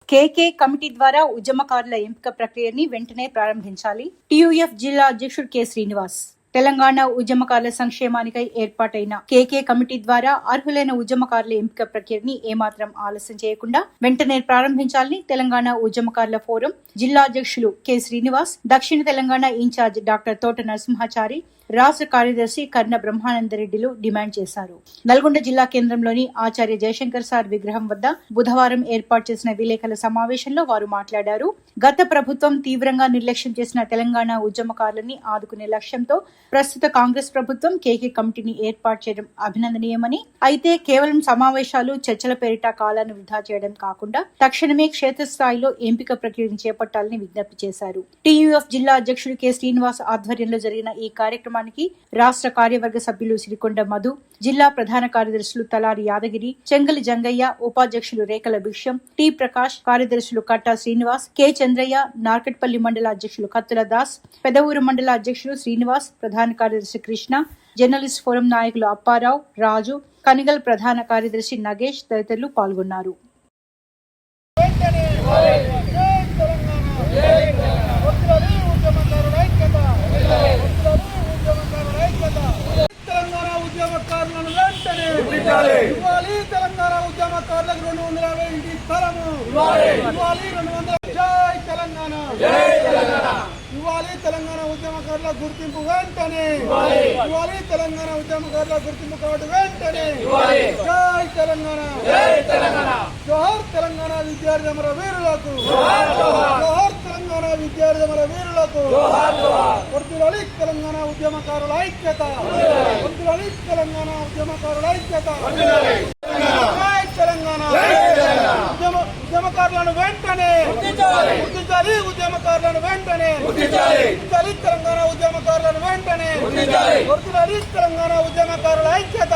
కేకే committee ద్వారా ఉద్యమకారుల ఎంపిక ప్రక్రియని వెంటనే ప్రారంభించాలి. టీయూఎఫ్ జిల్లా అధ్యక్షుడు కె శ్రీనివాస్. తెలంగాణ ఉద్యమకారుల సంక్షేమానికై ఏర్పాటైన కేకే కమిటీ ద్వారా అర్హులైన ఉద్యమకారుల ఎంపిక ప్రక్రియని ఏమాత్రం ఆలస్యం చేయకుండా వెంటనే ప్రారంభించాలని తెలంగాణ ఉద్యమకారుల ఫోరం జిల్లా అధ్యక్షులు కె శ్రీనివాస్, దక్షిణ తెలంగాణ ఇన్ఛార్జ్ డాక్టర్ తోట నరసింహాచారి, రాష్ట్ర కార్యదర్శి కర్ణ బ్రహ్మానందరెడ్డిలు డిమాండ్ చేశారు. నల్గొండ జిల్లా కేంద్రంలోని ఆచార్య జయశంకర్ సార్ విగ్రహం వద్ద బుధవారం ఏర్పాటు చేసిన విలేకరుల సమావేశంలో వారు మాట్లాడారు. గత ప్రభుత్వం తీవ్రంగా నిర్లక్ష్యం చేసిన తెలంగాణ ఉద్యమకారులని ఆదుకునే లక్ష్యంతో ప్రస్తుత కాంగ్రెస్ ప్రభుత్వం కేకే కమిటీని ఏర్పాటు చేయడం అభినందనీయమని, అయితే కేవలం సమావేశాలు, చర్చల పేరిట కాలాన్ని వృధా చేయడం కాకుండా తక్షణమే క్షేత్రస్థాయిలో ఎంపిక ప్రక్రియను చేపట్టాలని విజ్ఞప్తి చేశారు. టీయూఎఫ్ జిల్లా అధ్యక్షుడు కె శ్రీనివాస్ ఆధ్వర్యంలో జరిగిన ఈ కార్యక్రమం రాష్ట్ర కార్యవర్గ సభ్యులు సిరికొండ మధు, జిల్లా ప్రధాన కార్యదర్శులు తలారి యాదగిరి, చెంగలి జంగయ్య, ఉపాధ్యక్షులు రేకల భిక్షం, టి ప్రకాష్, కార్యదర్శులు కట్టా శ్రీనివాస్, కె చంద్రయ్య, నార్కట్పల్లి మండల అధ్యక్షులు కత్తుల దాస్, పెదవూరు మండల అధ్యక్షులు శ్రీనివాస్, ప్రధాన కార్యదర్శి కృష్ణ, జర్నలిస్ట్ ఫోరం నాయకులు అప్పారావు, రాజు, కనిగల్ ప్రధాన కార్యదర్శి నగేష్ తదితరులు పాల్గొన్నారు. తెలంగాణ ఉద్యమకారులకు 250 ఇంటి స్థలము ఇవ్వాలి. తెలంగాణ ఉద్యమకారుల గుర్తింపు వెంటనే ఇవ్వాలి. తెలంగాణ ఉద్యమకారుల గుర్తింపు కార్డు వెంటనే. జై తెలంగాణ, జోహార్ తెలంగాణ విద్యార్థి అమర వీరులకు, జోహార్ తెలంగాణ విద్యార్థి అమర వీరులకు. వర్ధిల్లాలి తెలంగాణ ఉద్యమకారుల ఐక్యత, వర్ధిల్లాలి తెలంగాణ ఉద్యమకారుల ఐక్యత. జై తెలంగాణ, ఉద్యమకారులను వెంటనే గుర్తించాలి, ఉద్యమకారులను వెంటనే గుర్తించాలి. తెలంగాణ ఉద్యమకారులను వెంటనే వర్ధిల్లాలి తెలంగాణ ఉద్యమకారుల ఐక్యత.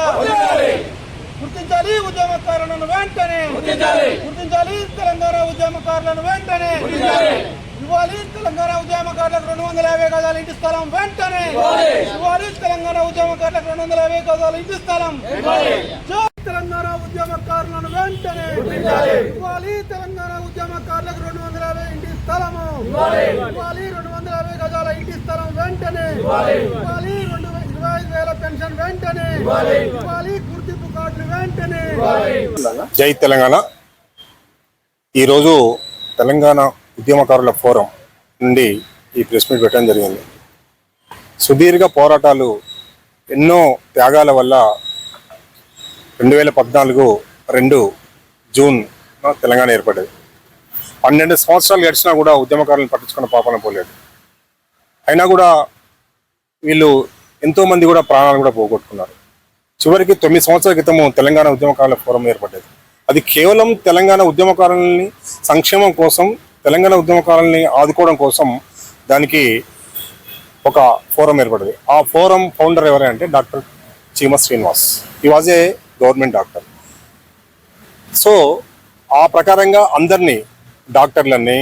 గుర్తించాలి ఉద్యమకారులను వెంటనే గుర్తించాలి. తెలంగాణ ఉద్యమకారులను వెంటనే ఇవ్వాలి. తెలంగాణ ఉద్యమకారులకు 250 గజాల ఇంటి స్థలం వెంటనే ఇవ్వాలి. తెలంగాణ ఉద్యమకారులకు 250 గజాల ఇంటి స్థలం. తెలంగాణ ఉద్యమకారులను వెంటనే ఇవ్వాలి. తెలంగాణ ఉద్యమకారులకు 250 ఇంటి స్థలము ఇవ్వాలి. 250 గజాల ఇంటి స్థలం వెంటనే ఇవ్వాలి. 25,000 పెన్షన్ వెంటనే ఇవ్వాలి. గుర్తింపు కార్డులు వెంటనే. జై తెలంగాణ. ఈరోజు తెలంగాణ ఉద్యమకారుల ఫోరం నుండి ఈ ప్రెస్ మీట్ పెట్టడం జరిగింది. సుదీర్ఘ పోరాటాలు, ఎన్నో త్యాగాల వల్ల 2014 2 జూన్ తెలంగాణ ఏర్పడేది. 12 సంవత్సరాలు గడిచినా కూడా ఉద్యమకారులను పట్టించుకున్న పాపన పోలేదు. అయినా కూడా వీళ్ళు ఎంతోమంది కూడా ప్రాణాలు కూడా పోగొట్టుకున్నారు. చివరికి 9 సంవత్సరాల క్రితము తెలంగాణ ఉద్యమకారుల ఫోరం ఏర్పడ్డది. అది కేవలం తెలంగాణ ఉద్యమకారులని సంక్షేమం కోసం, తెలంగాణ ఉద్యమకారులని ఆదుకోవడం కోసం దానికి ఒక ఫోరం ఏర్పడింది. ఆ ఫోరం ఫౌండర్ ఎవరంటే డాక్టర్ చీమ శ్రీనివాస్. ఈ was a government doctor. So ఆ ప్రకారంగా అందరినీ, డాక్టర్లని,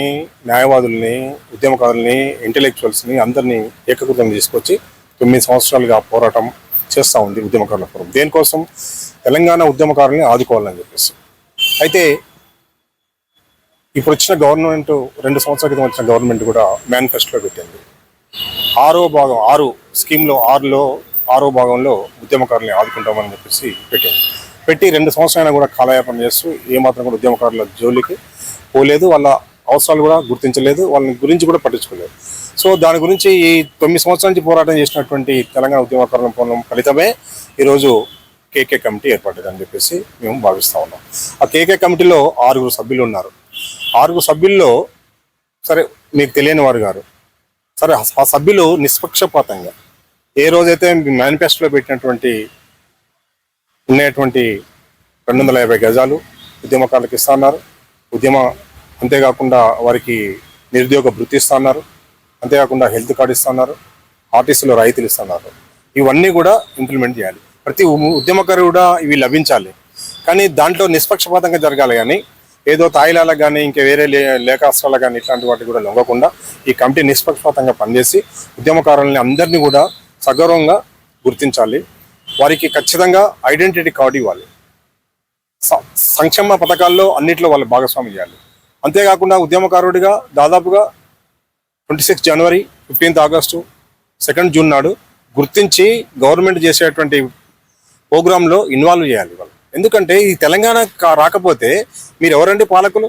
న్యాయవాదుల్ని, ఉద్యమకారుల్ని, ఇంటెలెక్చువల్స్ని అందరినీ ఏకకృతం తీసుకొచ్చి 9 సంవత్సరాలుగా పోరాటం చేస్తూ ఉంది ఉద్యమకారుల ఫోరం. దేనికోసం? తెలంగాణ ఉద్యమకారుల్ని ఆదుకోవాలని చెప్పేసి. అయితే ఇప్పుడు వచ్చిన గవర్నమెంట్, 2 సంవత్సరాల క్రితం వచ్చిన గవర్నమెంట్ కూడా మేనిఫెస్టోలో పెట్టింది. 6వ భాగం, 6 స్కీమ్లో 6వ భాగంలో ఉద్యమకారుల్ని ఆదుకుంటామని చెప్పేసి పెట్టి 2 సంవత్సరాలైనా కూడా కాలయాపన చేస్తూ ఏమాత్రం కూడా ఉద్యమకారుల జోలికి పోలేదు. వాళ్ళ అవసరాలు కూడా గుర్తించలేదు, వాళ్ళని గురించి కూడా పట్టించుకోలేదు. సో దాని గురించి ఈ 9 సంవత్సరాల నుంచి పోరాటం చేసినటువంటి తెలంగాణ ఉద్యమకారుల ఫలితమే ఈరోజు కేకే కమిటీ ఏర్పడ్డదని చెప్పేసి మేము భావిస్తూ ఉన్నాం. ఆ కేకే కమిటీలో 6 సభ్యులు ఉన్నారు. 6 సభ్యుల్లో సరే మీకు తెలియని వారు గారు, సరే ఆ సభ్యులు నిష్పక్షపాతంగా ఏ రోజైతే మేనిఫెస్టోలో పెట్టినటువంటి ఉన్నటువంటి 250 గజాలు ఉద్యమకారులకు ఇస్తా ఉన్నారు, అంతేకాకుండా వారికి నిరుద్యోగ భృతి ఇస్తా ఉన్నారు, అంతేకాకుండా హెల్త్ కార్డు ఇస్తున్నారు, ఆర్టీసీలో రాయితీలు ఇస్తున్నారు. ఇవన్నీ కూడా ఇంప్లిమెంట్ చేయాలి. ప్రతి ఉద్యమకారు కూడా ఇవి లభించాలి. కానీ దాంట్లో నిష్పక్షపాతంగా జరగాలి. కానీ ఏదో తాయిలాలకు కానీ ఇంకా వేరే లేఖాస్త్రాలకు కానీ ఇట్లాంటి వాటికి కూడా లొంగకుండా ఈ కమిటీ నిష్పక్షపాతంగా పనిచేసి ఉద్యమకారులని అందరినీ కూడా సగౌరవంగా గుర్తించాలి. వారికి ఖచ్చితంగా ఐడెంటిటీ కార్డు ఇవ్వాలి. సంక్షేమ పథకాల్లో అన్నింటిలో వాళ్ళు భాగస్వామి చేయాలి. అంతేకాకుండా ఉద్యమకారుడిగా దాదాపుగా 26 జనవరి, 15 ఆగస్టు, 2 జూన్ నాడు గుర్తించి గవర్నమెంట్ చేసేటువంటి ప్రోగ్రాంలో ఇన్వాల్వ్ చేయాలి వాళ్ళు. ఎందుకంటే ఈ తెలంగాణ రాకపోతే మీరు ఎవరండి పాలకులు?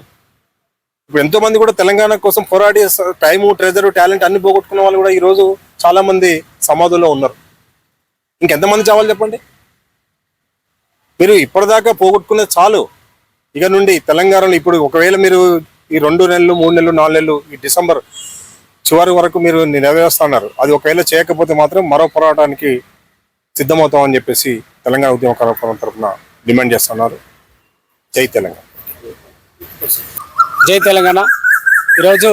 ఇప్పుడు ఎంతో మంది కూడా తెలంగాణ కోసం పోరాడి టైము, ట్రెజర్, టాలెంట్ అన్ని పోగొట్టుకున్న వాళ్ళు కూడా ఈరోజు చాలా మంది సమాధుల్లో ఉన్నారు. ఇంకెంతమంది చావాలి చెప్పండి? మీరు ఇప్పటిదాకా పోగొట్టుకునేది చాలు. ఇక నుండి తెలంగాణలో ఇప్పుడు ఒకవేళ మీరు ఈ 2 నెలలు, 3 నెలలు, 4 నెలలు, ఈ డిసెంబర్ చివరి వరకు మీరు నెరవేరుస్తున్నారు. అది ఒకవేళ చేయకపోతే మాత్రం మరో పోరాటానికి సిద్ధమవుతామని చెప్పేసి తెలంగాణ ఉద్యమకారుల ఫోరం తరఫున డిమాండ్ చేస్తున్నారు. జై తెలంగాణ. జై తెలంగాణ. ఈరోజు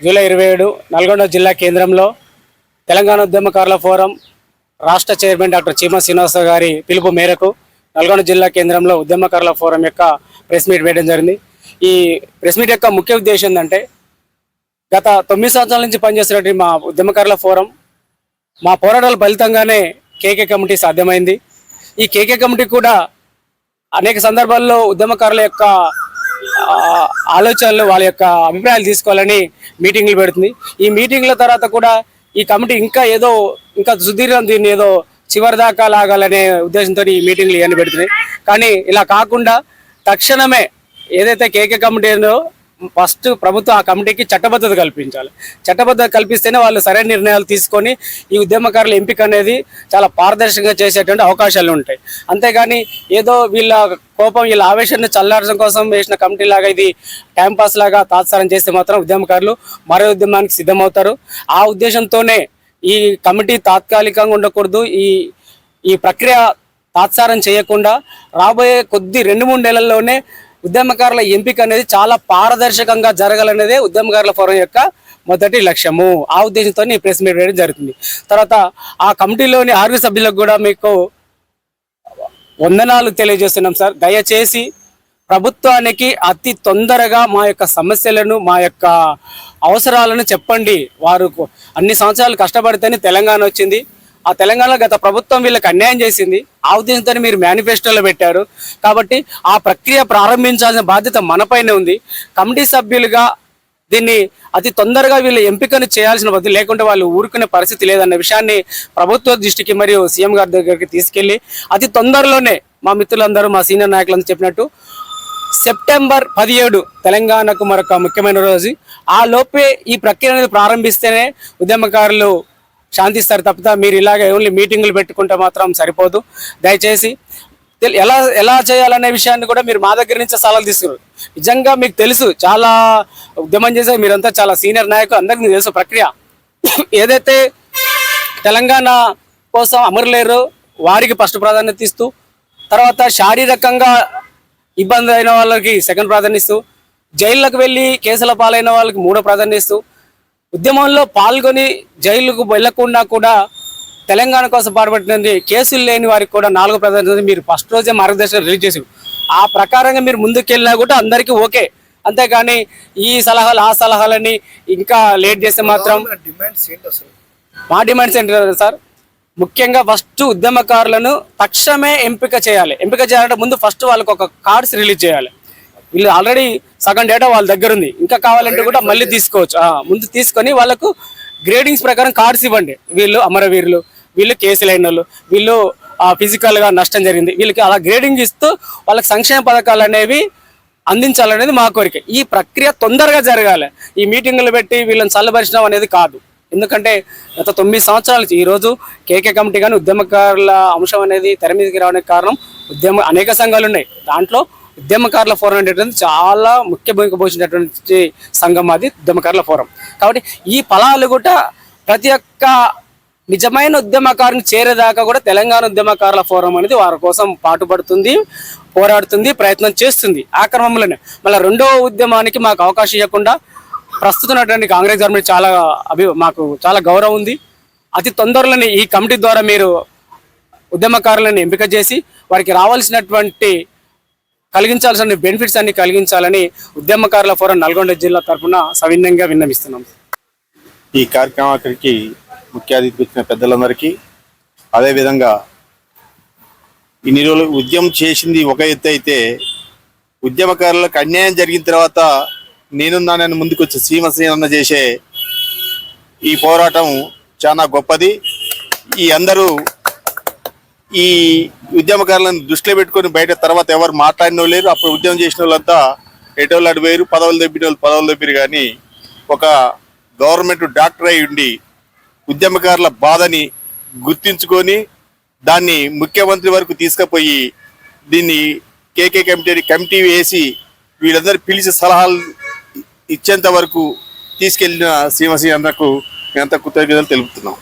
జూలై 27 నల్గొండ జిల్లా కేంద్రంలో తెలంగాణ ఉద్యమకారుల ఫోరం రాష్ట్ర చైర్మన్ డాక్టర్ చీమ శ్రీనివాసరావు గారి పిలుపు మేరకు నల్గొండ జిల్లా కేంద్రంలో ఉద్యమకారుల ఫోరం యొక్క ప్రెస్ మీట్ వేయడం జరిగింది. ఈ ప్రెస్ మీట్ యొక్క ముఖ్య ఉద్దేశం ఏంటంటే, గత 9 సంవత్సరాల నుంచి పనిచేస్తున్నటువంటి మా ఉద్యమకారుల ఫోరం మా పోరాటాల ఫలితంగానే కేకే కమిటీ సాధ్యమైంది. ఈ కేకే కమిటీ కూడా అనేక సందర్భాల్లో ఉద్యమకారుల యొక్క ఆలోచనలు, వాళ్ళ యొక్క అభిప్రాయాలు తీసుకోవాలని మీటింగ్లు పెడుతుంది. ఈ మీటింగ్ల తర్వాత కూడా ఈ కమిటీ ఇంకా సుదీర్ఘం దీన్ని ఏదో చివరి దాకా లాగాలనే ఉద్దేశంతో ఈ మీటింగ్లు ఇవన్నీ పెడుతున్నాయి. కానీ ఇలా కాకుండా తక్షణమే ఏదైతే కేకే కమిటీ ఉందో ఫస్ట్ ప్రభుత్వం ఆ కమిటీకి చట్టబద్ధత కల్పించాలి. చట్టబద్ధత కల్పిస్తేనే వాళ్ళు సరైన నిర్ణయాలు తీసుకొని ఈ ఉద్యమకారుల ఎంపిక అనేది చాలా పారదర్శకంగా చేసేటువంటి అవకాశాలు ఉంటాయి. అంతేగాని ఏదో వీళ్ళ కోపం, వీళ్ళ ఆవేశాన్ని చల్లార్చడం కోసం వేసిన కమిటీ లాగా ఇది టైంపాస్ లాగా తాత్సారం చేస్తే మాత్రం ఉద్యమకారులు మరో ఉద్యమానికి సిద్ధమవుతారు. ఆ ఉద్దేశంతోనే ఈ కమిటీ తాత్కాలికంగా ఉండకూడదు. ఈ ప్రక్రియ తాత్సారం చేయకుండా రాబోయే 2-3 నెలల్లోనే ఉద్యమకారుల ఎంపిక అనేది చాలా పారదర్శకంగా జరగాలనేదే ఉద్యమకారుల ఫోరం యొక్క మొదటి లక్ష్యము. ఆ ఉద్దేశంతో ఈ ప్రెస్ మీట్ వేయడం జరుగుతుంది. తర్వాత ఆ కమిటీలోని 6 సభ్యులకు కూడా మీకు వందనాలు తెలియజేస్తున్నాం సార్. దయచేసి ప్రభుత్వానికి అతి తొందరగా మా యొక్క సమస్యలను, మా యొక్క అవసరాలను చెప్పండి. వారు అన్ని సంవత్సరాలు కష్టపడితేనే తెలంగాణ వచ్చింది. ఆ తెలంగాణలో గత ప్రభుత్వం వీళ్ళకి అన్యాయం చేసింది. ఆ ఉద్దేశంతో మీరు మేనిఫెస్టోలో పెట్టారు. కాబట్టి ఆ ప్రక్రియ ప్రారంభించాల్సిన బాధ్యత మనపైనే ఉంది. కమిటీ సభ్యులుగా దీన్ని అతి తొందరగా వీళ్ళ ఎంపికను చేయాల్సిన బదులు, లేకుంటే వాళ్ళు ఊరుకునే పరిస్థితి లేదన్న విషయాన్ని ప్రభుత్వ దృష్టికి మరియు సీఎం గారి దగ్గరికి తీసుకెళ్లి అతి తొందరలోనే మా మిత్రులందరూ, మా సీనియర్ నాయకులందరూ చెప్పినట్టు సెప్టెంబర్ 17 తెలంగాణకు మరొక ముఖ్యమైన రోజు. ఆ లోపే ఈ ప్రక్రియ అనేది ప్రారంభిస్తేనే ఉద్యమకారులు శాంతిస్తారు తప్ప మీరు ఇలాగే ఓన్లీ మీటింగులు పెట్టుకుంటే మాత్రం సరిపోదు. దయచేసి ఎలా చేయాలనే విషయాన్ని కూడా మీరు మా దగ్గర నుంచి సలహాలు తీసుకున్నారు. నిజంగా మీకు తెలుసు, చాలా ఉద్యమం చేసే మీరంతా చాలా సీనియర్ నాయకులు, అందరికీ తెలుసు ప్రక్రియ. ఏదైతే తెలంగాణ కోసం అమరులేరు వారికి ఫస్ట్ ప్రాధాన్యత ఇస్తూ, తర్వాత శారీరకంగా ఇబ్బంది అయిన వాళ్ళకి సెకండ్ ప్రాధాన్యత ఇస్తూ, జైళ్ళకు వెళ్ళి కేసుల పాలైన వాళ్ళకి 3వ ప్రాధాన్యత ఇస్తూ, ఉద్యమంలో పాల్గొని జైలుకు వెళ్లకుండా కూడా తెలంగాణ కోసం పాటుపడినది కేసులు లేని వారికి కూడా 4వ ప్రాధాన్యత మీరు ఫస్ట్ రోజే మార్గదర్శనం రిలీజ్ చేసి ఆ ప్రకారంగా మీరు ముందుకెళ్ళినా కూడా అందరికీ ఓకే. అంతేగాని ఈ సలహాలు ఆ సలహాలని ఇంకా లేట్ చేస్తే మాత్రం మా డిమాండ్స్ ఏంటి సార్? ముఖ్యంగా ఫస్ట్ ఉద్యమకారులను తక్షణమే ఎంపిక చేయాలి. ఎంపిక చేయాలంటే ముందు ఫస్ట్ వాళ్ళకి ఒక కార్డ్స్ రిలీజ్ చేయాలి. వీళ్ళు ఆల్రెడీ సగం డేటా వాళ్ళ దగ్గర ఉంది, ఇంకా కావాలంటే కూడా మళ్ళీ తీసుకోవచ్చు. ముందు తీసుకొని వాళ్ళకు గ్రేడింగ్స్ ప్రకారం కార్డ్స్ ఇవ్వండి. వీళ్ళు అమరవీరులు, వీళ్ళు కేసులు అయిన వాళ్ళు, వీళ్ళు ఫిజికల్గా నష్టం జరిగింది, వీళ్ళకి అలా గ్రేడింగ్ ఇస్తూ వాళ్ళకి సంక్షేమ పథకాలు అనేవి అందించాలనేది మా కోరిక. ఈ ప్రక్రియ తొందరగా జరగాలి. ఈ మీటింగులు పెట్టి వీళ్ళని చల్లబరిచడం అనేది కాదు. ఎందుకంటే గత 9 సంవత్సరాల నుంచి ఈరోజు కేకే కమిటీ కానీ ఉద్యమకారుల అంశం అనేది తెర మీదకి రావడానికి కారణం అనేక సంఘాలు ఉన్నాయి. దాంట్లో ఉద్యమకారుల ఫోరం అనేటువంటి చాలా ముఖ్య భూమిక పోషించినటువంటి సంఘం అది ఉద్యమకారుల ఫోరం. కాబట్టి ఈ ఫలాలు కూడా ప్రతి ఒక్క నిజమైన ఉద్యమకారుని చేరేదాకా కూడా తెలంగాణ ఉద్యమకారుల ఫోరం అనేది వారి కోసం పాటుపడుతుంది, పోరాడుతుంది, ప్రయత్నం చేస్తుంది. ఆ క్రమంలోనే మళ్ళీ 2వ ఉద్యమానికి మాకు అవకాశం ఇవ్వకుండా ప్రస్తుతం ఉన్నటువంటి కాంగ్రెస్ గవర్నమెంట్ మాకు చాలా గౌరవం ఉంది. అతి తొందరలోనే ఈ కమిటీ ద్వారా మీరు ఉద్యమకారులను ఎంపిక చేసి వారికి రావాల్సినటువంటి కలిగించాల్సిన బెనిఫిట్స్ అన్ని కలిగించాలని ఉద్యమకారుల ఫోరం నల్గొండ జిల్లా తరఫున సవినయంగా విన్నవిస్తున్నాం. ఈ కార్యక్రమానికి ముఖ్య అతిథి వచ్చిన పెద్దలందరికీ, అదేవిధంగా ఇన్ని రోజులు ఉద్యమం చేసింది ఒక ఎత్తు అయితే, ఉద్యమకారులకు అన్యాయం జరిగిన తర్వాత నేనున్నానని ముందుకు వచ్చి శ్రీమశ్రీనన్న చేసే ఈ పోరాటం చాలా గొప్పది. ఈ అందరూ ఈ ఉద్యమకారులను దృష్టిలో పెట్టుకొని బయట తర్వాత ఎవరు మాట్లాడిన లేరు. అప్పుడు ఉద్యమం చేసిన వాళ్ళంతా ఎటోళ్ళు అటు వేరు, పదవులు దొబ్బిన వాళ్ళు పదవులు దొబ్బిరు. కానీ ఒక గవర్నమెంట్ డాక్టర్ అయి ఉండి ఉద్యమకారుల బాధని గుర్తించుకొని దాన్ని ముఖ్యమంత్రి వరకు తీసుకుపోయి దీన్ని కేకే కమిటీ వేసి వీళ్ళందరూ పిలిచి సలహాలు ఇచ్చేంత వరకు తీసుకెళ్లిన శ్రీమశ్రీ అన్నకు మేమంతా కృతజ్ఞతలు తెలుపుతున్నాం.